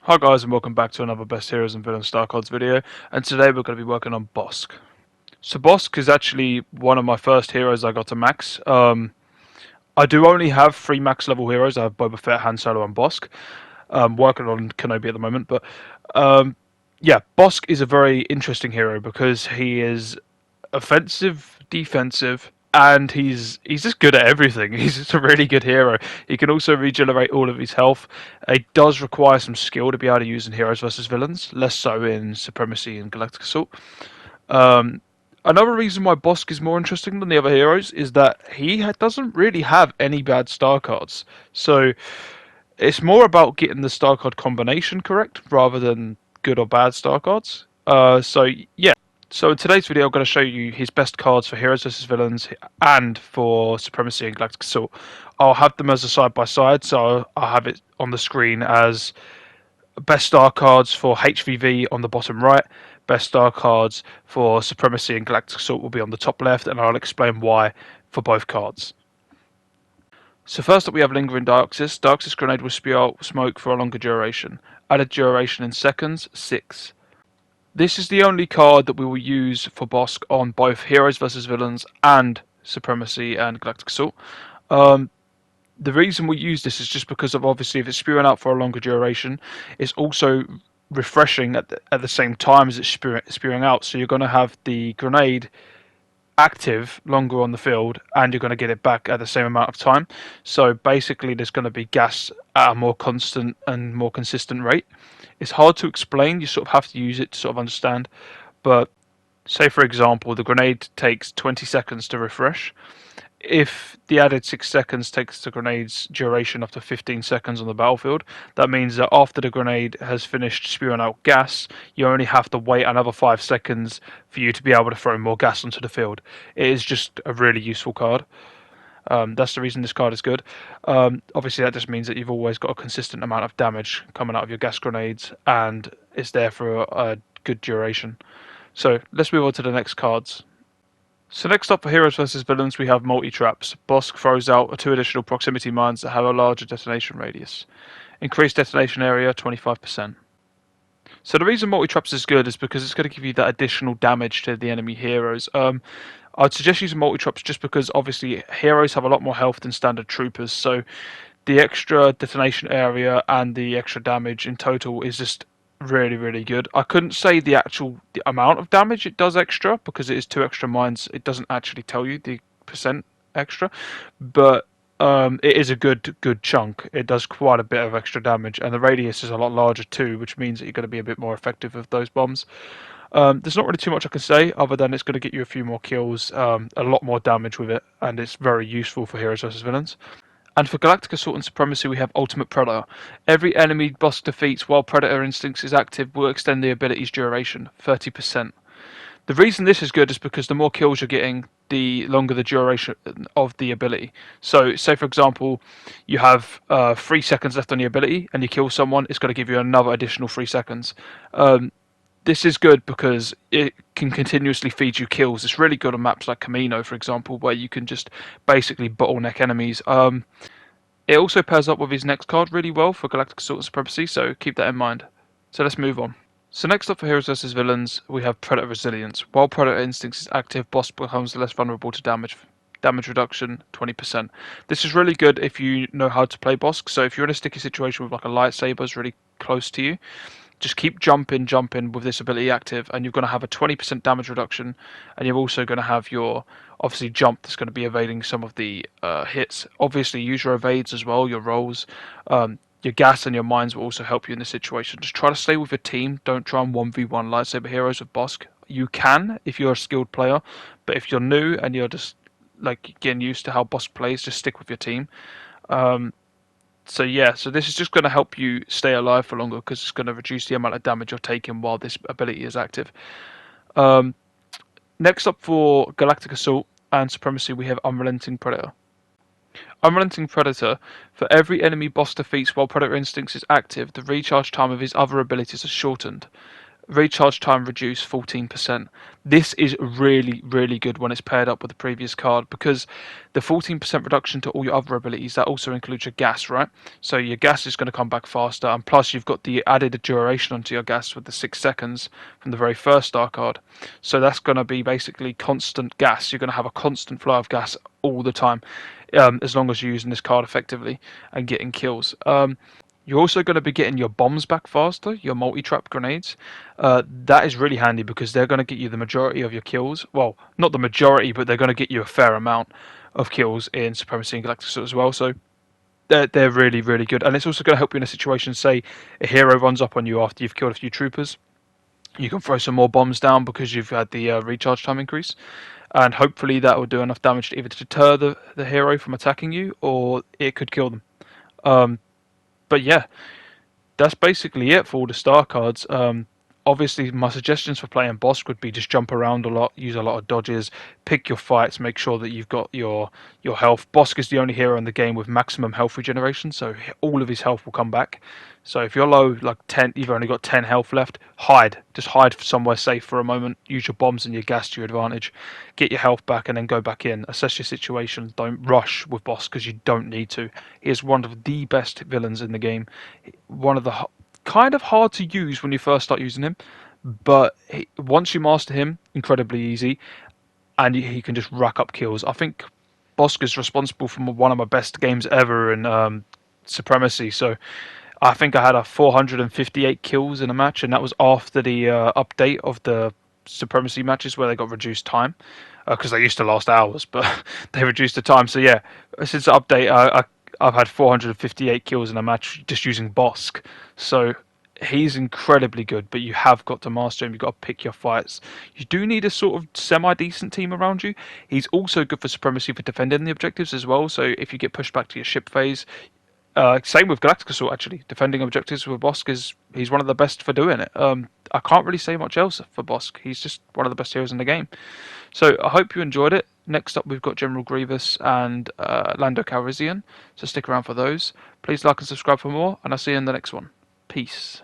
Hi guys and welcome back to another Best Heroes and Villains Star Cards video, and today we're going to be working on Bossk. So Bossk is actually one of my first heroes I got to max. I do only have 3 max level heroes. I have Boba Fett, Han Solo and Bossk. Working on Kenobi at the moment, but yeah, Bossk is a very interesting hero because he is offensive, defensive, and he's just good at everything. He's just a really good hero. He can also regenerate all of his health. It does require some skill to be able to use in heroes versus villains, less so in Supremacy and Galactic Assault. Another reason why Bossk is more interesting than the other heroes is that he doesn't really have any bad star cards. So it's more about getting the star card combination correct rather than good or bad star cards. So yeah. So in today's video, I'm going to show you his best cards for Heroes vs Villains and for Supremacy and Galactic Assault. I'll have them as a side by side, so I'll have it on the screen as best star cards for HVV on the bottom right, best star cards for Supremacy and Galactic Assault will be on the top left, and I'll explain why for both cards. So first up we have Lingering Dioxis. Dioxis grenade will spew out smoke for a longer duration. Added duration in seconds, 6. This is the only card that we will use for Bossk on both Heroes vs Villains and Supremacy and Galactic Assault. The reason we use this is just because of obviously if it's spewing out for a longer duration, it's also refreshing at the same time as it's spewing out. So you're going to have the grenade active longer on the field and you're going to get it back at the same amount of time. So basically there's going to be gas at a more constant and more consistent rate. It's hard to explain, you sort of have to use it to sort of understand, but say for example the grenade takes 20 seconds to refresh. If the added 6 seconds takes the grenade's duration up to 15 seconds on the battlefield, that means that after the grenade has finished spewing out gas, you only have to wait another 5 seconds for you to be able to throw more gas onto the field. It is just a really useful card. That's the reason this card is good. Obviously, that just means that you've always got a consistent amount of damage coming out of your gas grenades, and it's there for a good duration. So let's move on to the next cards. So next up for Heroes vs Villains we have MultiTraps. Bossk throws out 2 additional proximity mines that have a larger detonation radius. Increased detonation area 25%. So the reason MultiTraps is good is because it's going to give you that additional damage to the enemy heroes. I'd suggest using MultiTraps just because obviously heroes have a lot more health than standard troopers, so the extra detonation area and the extra damage in total is just really good. I couldn't say the amount of damage it does extra because it is 2 extra mines. It doesn't actually tell you the percent extra, but it is a good chunk. It does quite a bit of extra damage, and the radius is a lot larger too, which means that you're going to be a bit more effective with those bombs. There's not really too much I can say other than it's going to get you a few more kills, a lot more damage with it, and it's very useful for Heroes vs Villains. And for Galactic Assault and Supremacy we have Ultimate Predator. Every enemy Bossk defeats while Predator Instincts is active will extend the ability's duration, 30%. The reason this is good is because the more kills you're getting, the longer the duration of the ability. So say for example, you have 3 seconds left on your ability and you kill someone, it's going to give you another additional 3 seconds. This is good because it can continuously feed you kills. It's really good on maps like Kamino, for example, where you can just basically bottleneck enemies. It also pairs up with his next card really well for Galactic Assault and Supremacy, so keep that in mind. So let's move on. So next up for Heroes vs Villains, we have Predator Resilience. While Predator Instincts is active, Bossk becomes less vulnerable to damage. Damage reduction, 20%. This is really good if you know how to play Bossk. So if you're in a sticky situation with like a lightsaber is really close to you, just keep jumping with this ability active, and you're going to have a 20% damage reduction, and you're also going to have your obviously jump that's going to be evading some of the hits. Obviously use your evades as well, your rolls. Your gas and your mines will also help you in this situation. Just try to stay with your team. Don't try and 1v1 lightsaber heroes with Bossk. You can if you're a skilled player, but if you're new and you're just like getting used to how Bossk plays, just stick with your team. So yeah, so this is just going to help you stay alive for longer because it's going to reduce the amount of damage you're taking while this ability is active. Next up for Galactic Assault and Supremacy we have Unrelenting Predator. Unrelenting Predator, for every enemy Bossk defeats while Predator Instincts is active, the recharge time of his other abilities is shortened. Recharge time reduced 14%. This is really, really good when it's paired up with the previous card, because the 14% reduction to all your other abilities, that also includes your gas, right? So your gas is going to come back faster, and plus you've got the added duration onto your gas with the 6 seconds from the very first star card. So that's going to be basically constant gas. You're going to have a constant flow of gas all the time, as long as you're using this card effectively and getting kills. You're also going to be getting your bombs back faster, your multi-trap grenades. That is really handy because they're going to get you the majority of your kills. Well, not the majority, but they're going to get you a fair amount of kills in Supremacy and Galactic as well. So they're really, really good. And it's also going to help you in a situation, say a hero runs up on you after you've killed a few troopers. You can throw some more bombs down because you've had the recharge time increase. And hopefully that will do enough damage to either deter the hero from attacking you, or it could kill them. But yeah, that's basically it for all the star cards. Obviously, my suggestions for playing Bossk would be just jump around a lot, use a lot of dodges, pick your fights, make sure that you've got your health. Bossk is the only hero in the game with maximum health regeneration, so all of his health will come back. So if you're low, like 10, you've only got 10 health left, hide. Just hide somewhere safe for a moment. Use your bombs and your gas to your advantage. Get your health back and then go back in. Assess your situation. Don't rush with Bossk because you don't need to. He is one of the best villains in the game. One of the kind of hard to use when you first start using him, but once you master him, incredibly easy, and he can just rack up kills. I think Bossk is responsible for one of my best games ever in Supremacy. So I think I had a 458 kills in a match, and that was after the update of the Supremacy matches where they got reduced time, because they used to last hours, but they reduced the time. So yeah, since the update, I've had 458 kills in a match just using Bossk. So he's incredibly good, but you have got to master him. You've got to pick your fights. You do need a sort of semi-decent team around you. He's also good for Supremacy for defending the objectives as well. So if you get pushed back to your ship phase, same with Galactic Assault, actually. Defending objectives with Bossk he's one of the best for doing it. I can't really say much else for Bossk. He's just one of the best heroes in the game. So I hope you enjoyed it. Next up, we've got General Grievous and Lando Calrissian. So stick around for those. Please like and subscribe for more, and I'll see you in the next one. Peace.